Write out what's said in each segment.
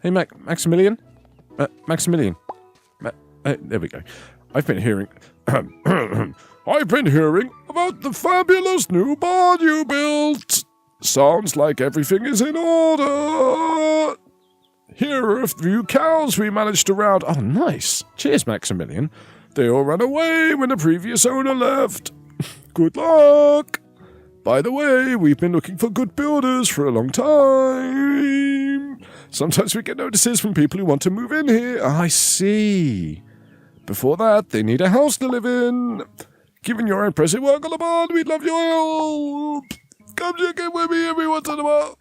Hey, Maximilian? Maximilian. There we go. I've been hearing... I've been hearing about the fabulous new barn you built. Sounds like everything is in order. Here are a few cows we managed to round. Oh, nice. Cheers, Maximilian. They all ran away when the previous owner left. Good luck. By the way, we've been looking for good builders for a long time. Sometimes we get notices from people who want to move in here. I see. Before that, they need a house to live in. Given your impressive work on the barn, we'd love your help. Come check in with me every once in a while.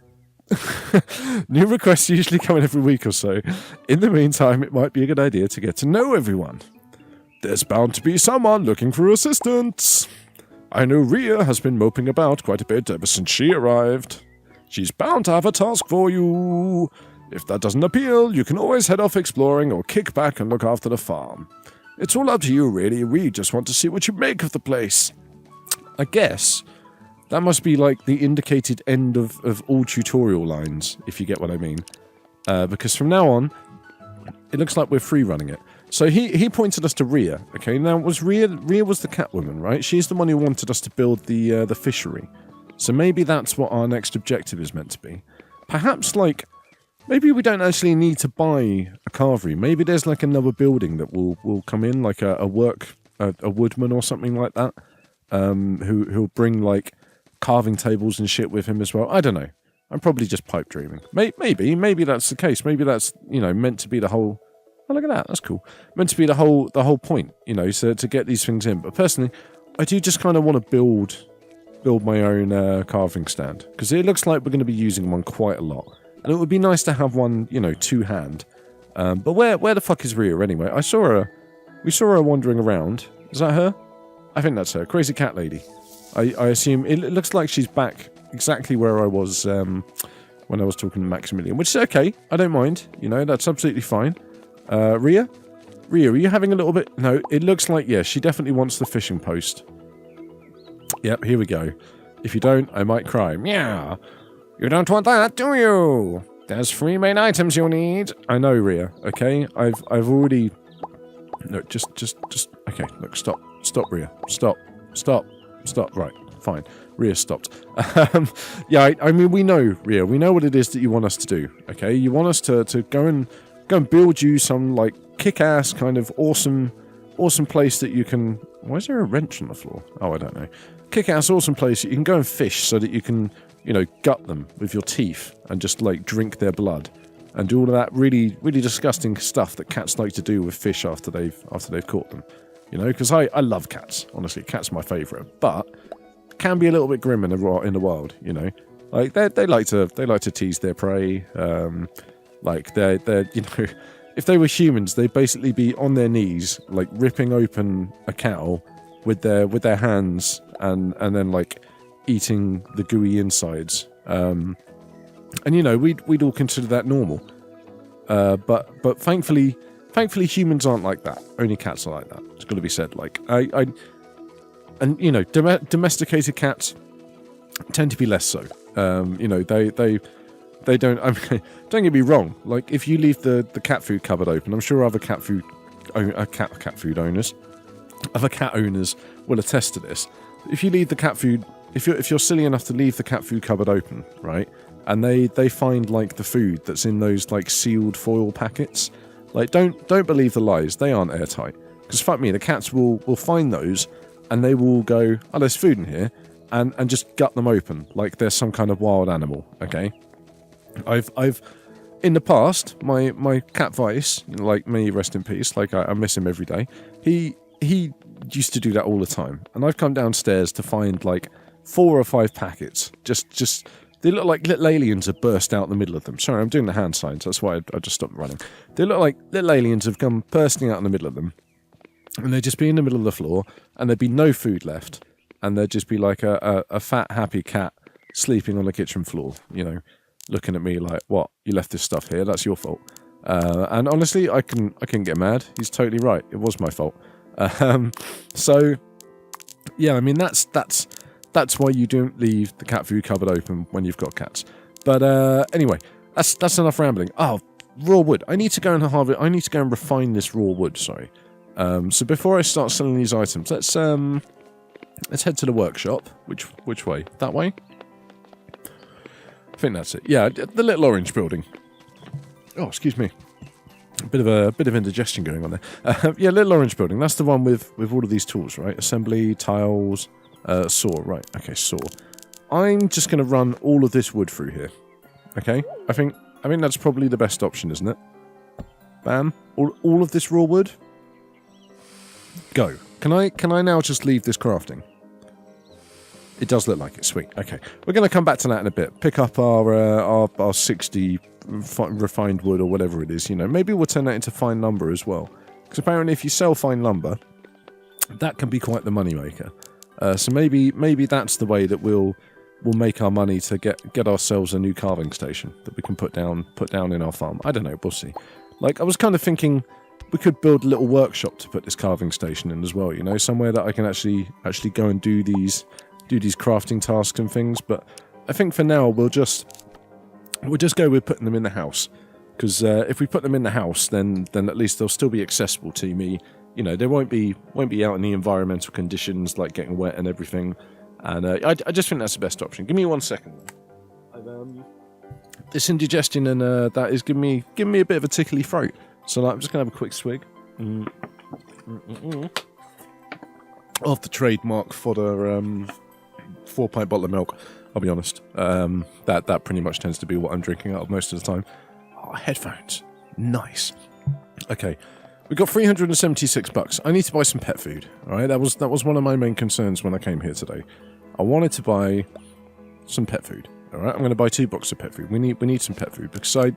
New requests usually come in every week or so. In the meantime, it might be a good idea to get to know everyone. There's bound to be someone looking for assistance. I know Rhea has been moping about quite a bit ever since she arrived. She's bound to have a task for you. If that doesn't appeal, you can always head off exploring or kick back and look after the farm. It's all up to you, really. We just want to see what you make of the place. I guess that must be like the indicated end of all tutorial lines, if you get what I mean. Because from now on, it looks like we're free running it. So he pointed us to Rhea. Okay, now was Rhea was the Catwoman, right? She's the one who wanted us to build the fishery. So maybe that's what our next objective is meant to be. Perhaps like maybe we don't actually need to buy a carvery. Maybe there's like another building that will come in, like a woodman or something like that. Who'll bring like carving tables and shit with him as well. I don't know. I'm probably just pipe dreaming. Maybe that's the case. Maybe that's, meant to be the whole... Oh, look at that. That's cool. Meant to be the whole point, so to get these things in. But personally, I do just kind of want to build my own carving stand. Because it looks like we're going to be using one quite a lot. And it would be nice to have one, two-hand. But where the fuck is Rhea anyway? We saw her wandering around. Is that her? I think that's her. Crazy cat lady. I assume it looks like she's back exactly where I was when I was talking to Maximilian, which is okay. I don't mind. That's absolutely fine. Rhea, are you having a little bit? No, it looks like, yeah, she definitely wants the fishing post. Yep, here we go. If you don't, I might cry. Meow. You don't want that, do you? There's 3 main items you'll need. I know, Rhea. Okay, I've already. No, just. Okay, look, stop, Rhea, stop. Right, fine. Rhea stopped. Yeah, I mean, we know, Rhea. We know what it is that you want us to do. Okay, you want us to go and build you some like kick-ass kind of awesome place that you can. Why is there a wrench on the floor? Oh, I don't know. Kick-ass awesome place that you can go and fish so that you can, gut them with your teeth and just like drink their blood and do all of that really, really disgusting stuff that cats like to do with fish after they've caught them. Because I love cats. Honestly, cats are my favourite, but can be a little bit grim in the wild. Like they like to tease their prey. Like they're if they were humans, they'd basically be on their knees, like ripping open a cow with their hands and then like eating the gooey insides. And we'd all consider that normal. But thankfully humans aren't like that. Only cats are like that. It's got to be said. Like domesticated cats tend to be less so. They don't. I mean, don't get me wrong. Like if you leave the cat food cupboard open, I'm sure other cat owners will attest to this. If you leave the cat food, if you're silly enough to leave the cat food cupboard open, right, and they find like the food that's in those like sealed foil packets, like don't believe the lies. They aren't airtight. Because fuck me, the cats will find those and they will go, oh, there's food in here, and just gut them open like there's some kind of wild animal. Okay. I've in the past, my cat Vice, like me, rest in peace, like I miss him every day. He used to do that all the time, and I've come downstairs to find like 4 or 5 packets. Just they look like little aliens have burst out in the middle of them. Sorry, I'm doing the hand signs. That's why I just stopped running. They look like little aliens have come bursting out in the middle of them, and they'd just be in the middle of the floor, and there'd be no food left, and there'd just be like a fat happy cat sleeping on the kitchen floor, looking at me like, what? You left this stuff here? That's your fault. And honestly, I can get mad. He's totally right. It was my fault. So, yeah, I mean, that's why you don't leave the cat food cupboard open when you've got cats. But anyway, that's enough rambling. Oh, raw wood. I need to go and harvest. I need to go and refine this raw wood. Sorry. So before I start selling these items, let's head to the workshop. Which way? That way? I think that's it. Yeah, the little orange building. Oh, excuse me. A bit of indigestion going on there. Yeah, little orange building. That's the one with all of these tools, right? Assembly, tiles, saw. Right. Okay, saw. I'm just going to run all of this wood through here. Okay. I think that's probably the best option, isn't it? Bam. All of this raw wood. Go. Can I now just leave this crafting? It does look like it. Sweet. Okay. We're going to come back to that in a bit. Pick up our 60 refined wood or whatever it is. You know, maybe we'll turn that into fine lumber as well. Because apparently if you sell fine lumber, that can be quite the moneymaker. So maybe that's the way that we'll make our money to get ourselves a new carving station that we can put down in our farm. I don't know. We'll see. Like, I was kind of thinking we could build a little workshop to put this carving station in as well, you know, somewhere that I can actually go and do these crafting tasks and things. But I think for now we'll just go with putting them in the house, because if we put them in the house, then at least they'll still be accessible to me. You know, they won't be out in the environmental conditions like getting wet and everything. And I just think that's the best option. Give me 1 second. This indigestion and that is giving me a bit of a tickly throat. So I'm just gonna have a quick swig of the trademark fodder 4-pint bottle of milk. I'll be honest. That pretty much tends to be what I'm drinking out of most of the time. Oh, headphones, nice. Okay, we got 376 bucks. I need to buy some pet food. All right, that was one of my main concerns when I came here today. I wanted to buy some pet food. All right, I'm going to buy 2 boxes of pet food. We need some pet food because I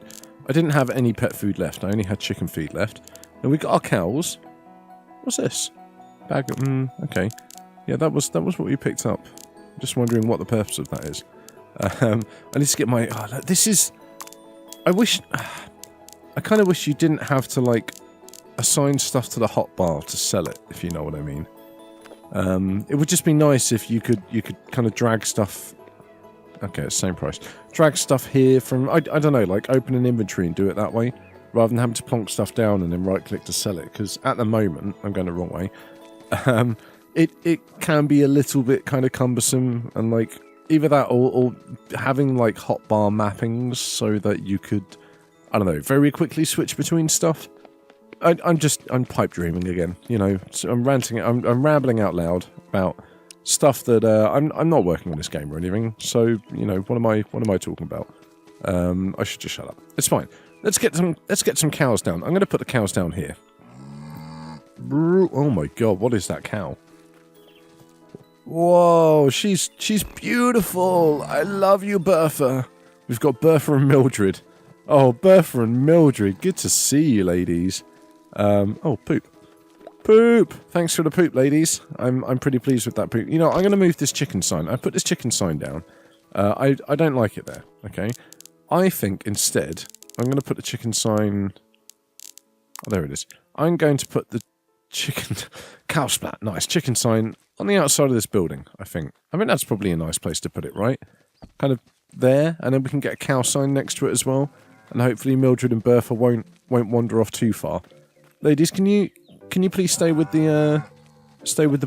didn't have any pet food left. I only had chicken feed left. And we got our cows. What's this? Bag. Okay. Yeah, that was what we picked up. I'm just wondering what the purpose of that is. I need to get my. Oh, this is. I kind of wish you didn't have to like assign stuff to the hotbar to sell it, if you know what I mean. It would just be nice if you could kind of drag stuff. Okay, it's the same price. Drag stuff here from, I don't know, like open an inventory and do it that way, rather than having to plonk stuff down and then right-click to sell it, because at the moment, I'm going the wrong way, it can be a little bit kind of cumbersome, and like, either that or having like hotbar mappings so that you could, I don't know, very quickly switch between stuff. I'm pipe dreaming again, you know, so I'm ranting, I'm rambling out loud about stuff that I'm not working on this game or anything. So you know, what am I talking about? I should just shut up. It's fine. Let's get some cows down. I'm going to put the cows down here. Oh my god, what is that cow? Whoa, she's beautiful. I love you, Bertha. We've got Bertha and Mildred. Oh, Bertha and Mildred, good to see you, ladies. Oh, poop. Poop! Thanks for the poop, ladies. I'm pretty pleased with that poop. You know, I'm going to move this chicken sign. I put this chicken sign down. I don't like it there, okay? I think, instead, I'm going to put the chicken sign... Oh, there it is. I'm going to put the chicken... Cow splat, nice. Chicken sign on the outside of this building, I think. I think that's probably a nice place to put it, right? Kind of there, and then we can get a cow sign next to it as well. And hopefully Mildred and Bertha won't wander off too far. Ladies, can you please stay with the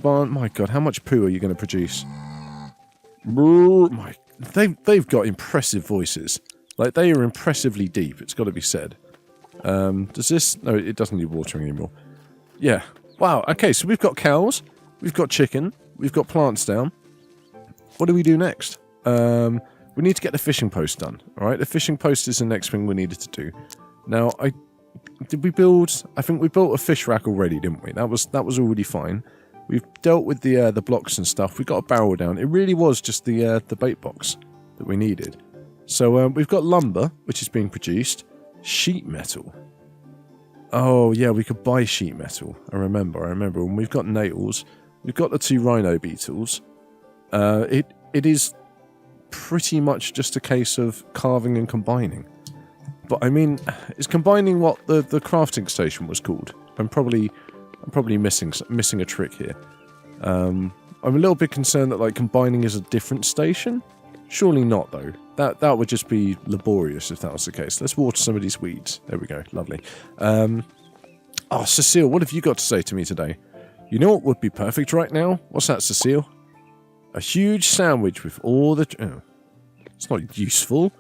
barn? My god, how much poo are you going to produce? They've got impressive voices. Like, they are impressively deep, it's got to be said. Does this... No, it doesn't need watering anymore. Yeah. Wow, okay, so we've got cows, we've got chicken, we've got plants down. What do we do next? We need to get the fishing post done, alright? The fishing post is the next thing we needed to do. Now, I think we built a fish rack already, didn't we? That was already fine. We've dealt with the blocks and stuff. We got a barrel down. It really was just the bait box that we needed. So we've got lumber, which is being produced. Sheet metal. Oh yeah, we could buy sheet metal. I remember. And we've got nails. We've got the 2 rhino beetles. It is pretty much just a case of carving and combining. But I mean, is combining what the crafting station was called? I'm probably missing a trick here. I'm a little bit concerned that like combining is a different station. Surely not, though. That would just be laborious if that was the case. Let's water some of these weeds. There we go. Lovely. Oh, Cecile, what have you got to say to me today? You know what would be perfect right now? What's that, Cecile? A huge sandwich with all the... Oh, it's not useful.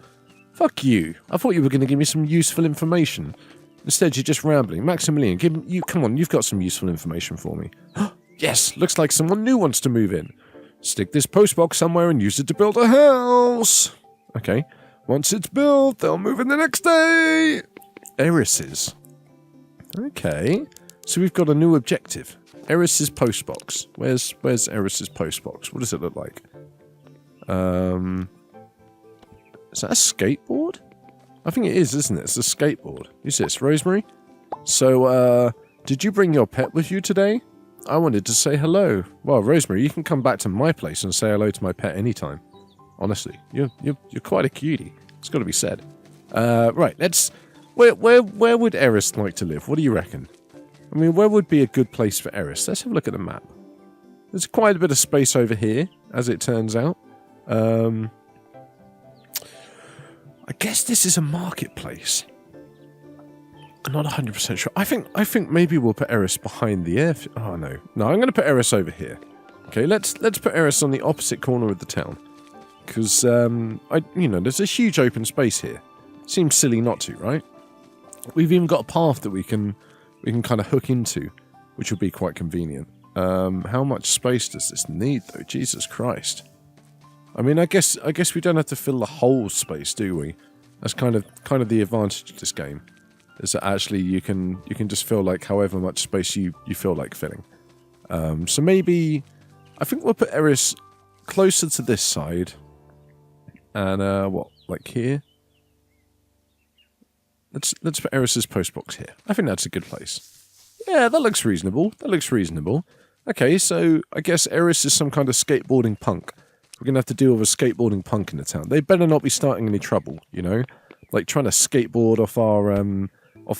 Fuck you. I thought you were going to give me some useful information. Instead, you're just rambling. Maximilian, come on, you've got some useful information for me. Yes, looks like someone new wants to move in. Stick this postbox somewhere and use it to build a house. Okay. Once it's built, they'll move in the next day. Eris's. Okay. So we've got a new objective. Eris's postbox. Where's Eris's postbox? What does it look like? Is that a skateboard? I think it is, isn't it? It's a skateboard. Who's this? Rosemary? So, did you bring your pet with you today? I wanted to say hello. Well, Rosemary, you can come back to my place and say hello to my pet anytime. Honestly, you're quite a cutie. It's got to be said. Right, let's... Where would Eris like to live? What do you reckon? I mean, where would be a good place for Eris? Let's have a look at the map. There's quite a bit of space over here, as it turns out. I guess this is a marketplace. I'm not 100% sure. I think maybe we'll put Eris behind the air... Oh, no. No, I'm going to put Eris over here. Okay, let's put Eris on the opposite corner of the town. Because, there's a huge open space here. Seems silly not to, right? We've even got a path that we can kind of hook into, which will be quite convenient. How much space does this need, though? Jesus Christ. I mean, I guess we don't have to fill the whole space, do we? That's kind of the advantage of this game, is that actually you can just fill like however much space you feel like filling. So maybe I think we'll put Eris closer to this side, and like here. Let's put Eris's postbox here. I think that's a good place. Yeah, that looks reasonable. Okay, so I guess Eris is some kind of skateboarding punk. We're going to have to deal with a skateboarding punk in the town. They better not be starting any trouble, you know? Like trying to skateboard off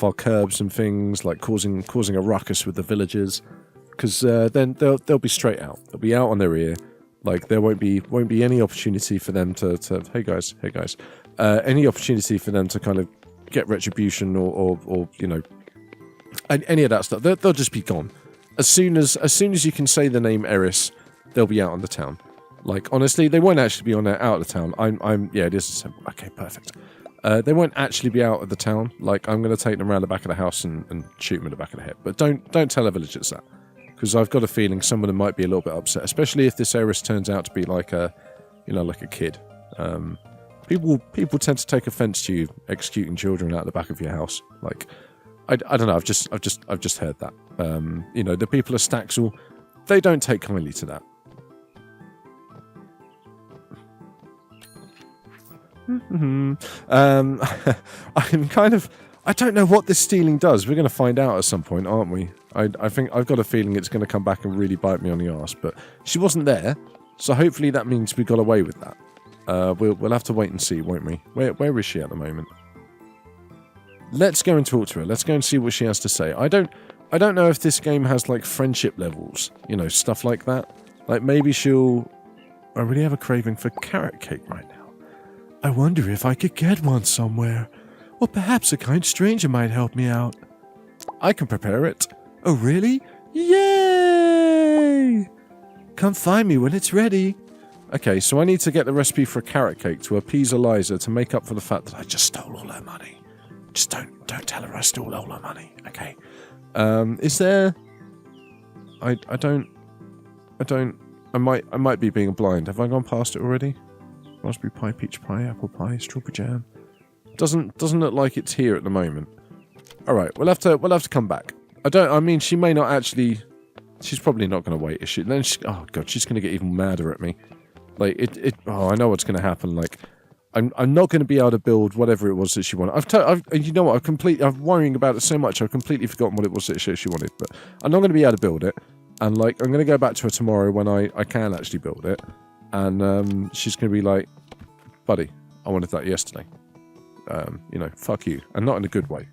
our curbs and things, like causing a ruckus with the villagers. Because then they'll be straight out. They'll be out on their ear. Like there won't be any opportunity for them to hey guys, any opportunity for them to kind of get retribution or any of that stuff. They'll just be gone. As soon as you can say the name Eris, they'll be out on the town. Like, honestly, they won't actually be out of the town. Yeah, it is a symbol. Okay, perfect. They won't actually be out of the town. Like, I'm going to take them around the back of the house and shoot them in the back of the head. But don't tell the villagers that. Because I've got a feeling some of them might be a little bit upset. Especially if this Eris turns out to be like a kid. People tend to take offense to you executing children out the back of your house. Like, I don't know, I've just heard that. The people of Staxel, they don't take kindly to that. I don't know what this stealing does. We're going to find out at some point, aren't we? I think I've got a feeling it's going to come back and really bite me on the arse. But she wasn't there, so hopefully that means we got away with that. We'll have to wait and see, won't we? Where is she at the moment? Let's go and talk to her. Let's go and see what she has to say. I don't know if this game has like friendship levels, stuff like that. Like maybe she'll... I really have a craving for carrot cake right now. I wonder if I could get one somewhere. Or perhaps a kind stranger might help me out. I can prepare it. Oh, really? Yay! Come find me when it's ready. Okay, so I need to get the recipe for a carrot cake to appease Eliza to make up for the fact that I just stole all her money. Just don't tell her I stole all her money, okay? Is there... I might be being blind. Have I gone past it already? Raspberry pie, peach pie, apple pie, strawberry jam. Doesn't look like it's here at the moment. All right, we'll have to come back. I mean, she may not actually. She's probably not going to wait, is she? Then oh god, she's going to get even madder at me. Like Oh, I know what's going to happen. Like, I'm not going to be able to build whatever it was that she wanted. You know what? I'm worrying about it so much. I've completely forgotten what it was that she wanted. But I'm not going to be able to build it. And like, I'm going to go back to her tomorrow when I can actually build it. And she's going to be like, buddy, I wanted that yesterday. Fuck you. And not in a good way.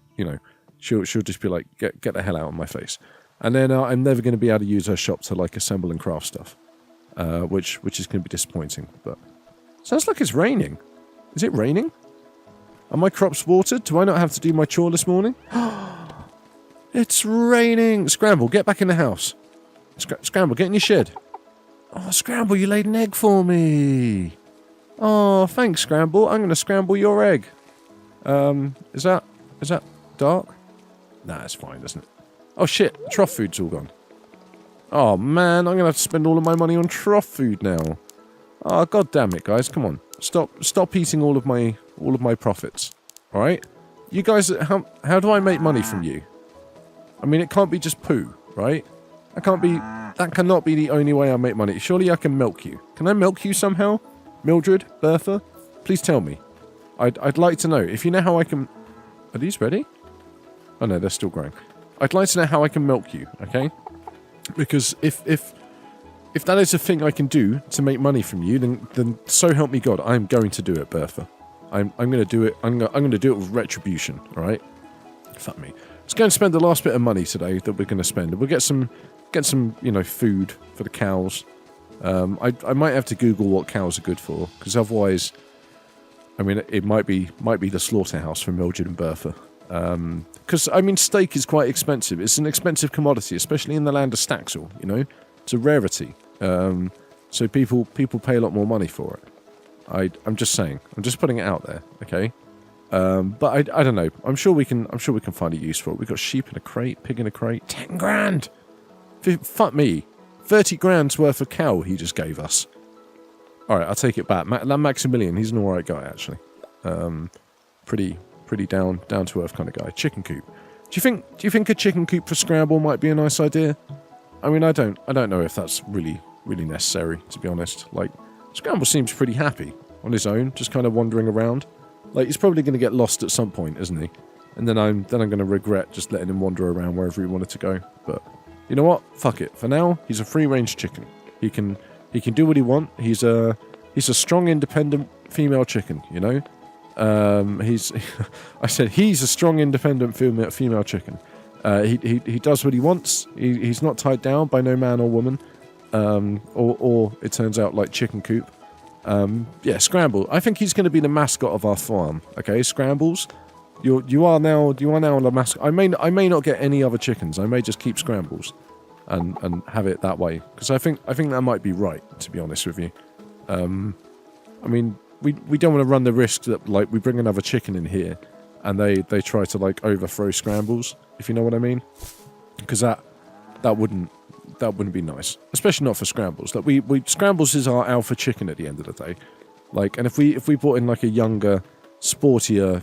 She'll just be like, get the hell out of my face. And then I'm never going to be able to use her shop to like assemble and craft stuff. Which is going to be disappointing. But Sounds like it's raining. Is it raining? Are my crops watered? Do I not have to do my chore this morning? It's raining! Scramble, get back in the house. Scramble, get in your shed. Oh, Scramble, you laid an egg for me. Oh, thanks, Scramble. I'm going to scramble your egg. Is that dark? Nah, it's fine, isn't it? Oh, shit. Trough food's all gone. Oh, man. I'm going to have to spend all of my money on trough food now. Oh, god damn it, guys. Come on. Stop eating all of my profits. All right? You guys, how do I make money from you? I mean, it can't be just poo, right? That cannot be the only way I make money. Surely I can milk you. Can I milk you somehow? Mildred? Bertha? Please tell me. I'd like to know. If you know how I can... Are these ready? Oh no, they're still growing. I'd like to know how I can milk you, okay? Because if that is a thing I can do to make money from you, then so help me God, I'm going to do it, Bertha. I'm going to do it. I'm going to do it with retribution, all right? Fuck me. Let's go and spend the last bit of money today that we're going to spend. We'll get some, food for the cows. I might have to Google what cows are good for, because otherwise, I mean, it might be the slaughterhouse for Mildred and Bertha. Because, I mean, steak is quite expensive. It's an expensive commodity, especially in the land of Staxel, you know? It's a rarity. So people pay a lot more money for it. I'm just saying. I'm just putting it out there, okay? But I don't know. I'm sure we can find a use for it. We've got sheep in a crate, pig in a crate. 10 grand! Fuck me. 30 grand's worth of cow he just gave us. Alright, I'll take it back. That Maximilian, he's an alright guy, actually. Pretty down to earth kind of guy. Chicken coop. Do you think a chicken coop for Scramble might be a nice idea? I mean, I don't know if that's really necessary, to be honest. Like, Scramble seems pretty happy on his own, just kind of wandering around. Like, he's probably going to get lost at some point, isn't he? And then I'm going to regret just letting him wander around wherever he wanted to go. But you know what? Fuck it. For now, he's a free-range chicken. He can do what he wants. He's a strong, independent female chicken. You know. I said he's a strong, independent female chicken. He does what he wants. He's not tied down by no man or woman. Or it turns out like chicken coop. Yeah, Scramble. I think he's going to be the mascot of our farm. Okay, Scrambles. You are now the mascot. I may not get any other chickens. I may just keep Scrambles, and have it that way. Because I think that might be right. To be honest with you, I mean we don't want to run the risk that like we bring another chicken in here, and they try to like overthrow Scrambles. If you know what I mean. Because that wouldn't be nice, especially not for Scrambles. Like we Scrambles is our alpha chicken at the end of the day. Like, and if we brought in like a younger, sportier,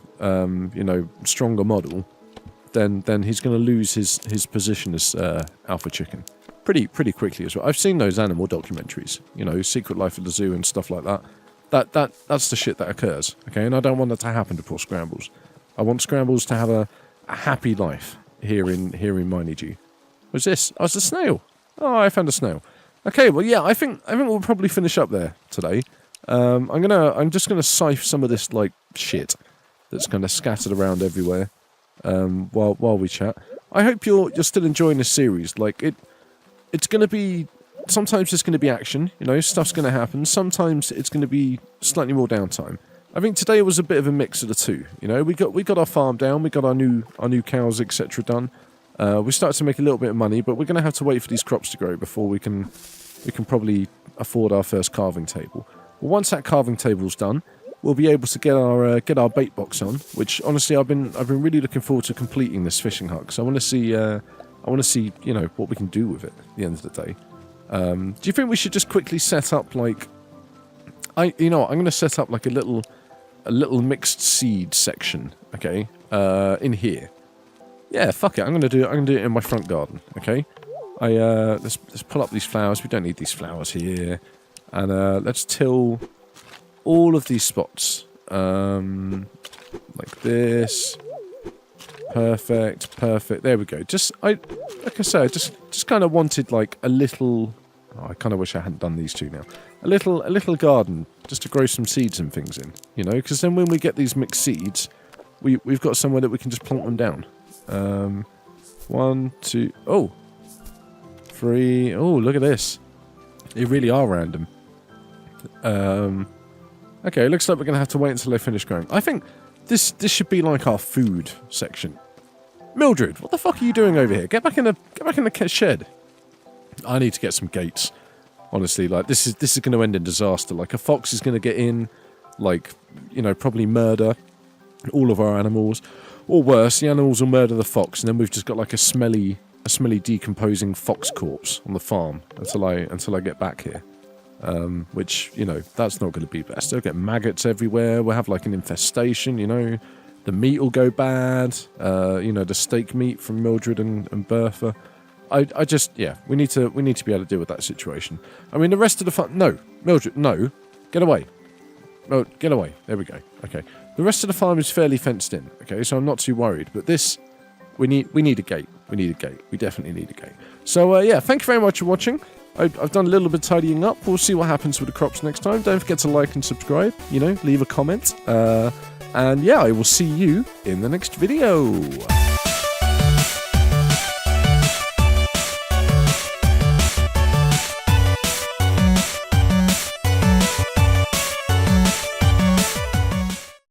stronger model, then he's going to lose his position as alpha chicken pretty quickly as well. I've seen those animal documentaries, you know, Secret Life of the Zoo and stuff like that. That's the shit that occurs. Okay, and I don't want that to happen to poor Scrambles. I want Scrambles to have a happy life here in Miney. What's this? Oh, it's a snail. Oh, I found a snail. Okay, well, yeah, I think we'll probably finish up there today. I'm just gonna sift some of this like shit that's kind of scattered around everywhere. While we chat, I hope you're still enjoying this series. Like it's gonna be. Sometimes there's gonna be action. You know, stuff's gonna happen. Sometimes it's gonna be slightly more downtime. I think today was a bit of a mix of the two. You know, we got our farm down. We got our new cows, etc. done. We started to make a little bit of money, but we're going to have to wait for these crops to grow before we can probably afford our first carving table. Well, once that carving table's done, we'll be able to get our bait box on. Which honestly, I've been really looking forward to completing this fishing hut. Because I want to see you know what we can do with it at the end of the day. Do you think we should just quickly set up like I'm going to set up like a little mixed seed section, okay, in here. Yeah, fuck it. I'm gonna do it in my front garden. Okay. Let's pull up these flowers. We don't need these flowers here, and let's till all of these spots, like this. Perfect. There we go. Like I said, just kind of wanted like a little. Oh, I kind of wish I hadn't done these two now. A little garden just to grow some seeds and things in. You know, because then when we get these mixed seeds, we've got somewhere that we can just plonk them down. 1, 2, 3. Oh, look at this. They really are random. Okay, looks like we're going to have to wait until they finish growing. I think this should be like our food section. Mildred, what the fuck are you doing over here? Get back in the shed. I need to get some gates. Honestly, like this is going to end in disaster. Like a fox is going to get in, like, you know, probably murder all of our animals, or worse, the animals will murder the fox, and then we've just got like a smelly decomposing fox corpse on the farm until I get back here. Which, you know, that's not going to be best. They'll get maggots everywhere. We'll have like an infestation, you know. The meat will go bad. You know, the steak meat from Mildred and Bertha. I just, yeah, we need to be able to deal with that situation. I mean, the rest of the farm... No, Mildred, no. Get away. Oh, get away. There we go. Okay. The rest of the farm is fairly fenced in. Okay, so I'm not too worried. But this... We need a gate. We need a gate. We definitely need a gate. So, yeah, thank you very much for watching. I've done a little bit of tidying up. We'll see what happens with the crops next time. Don't forget to like and subscribe. You know, leave a comment. And, yeah, I will see you in the next video.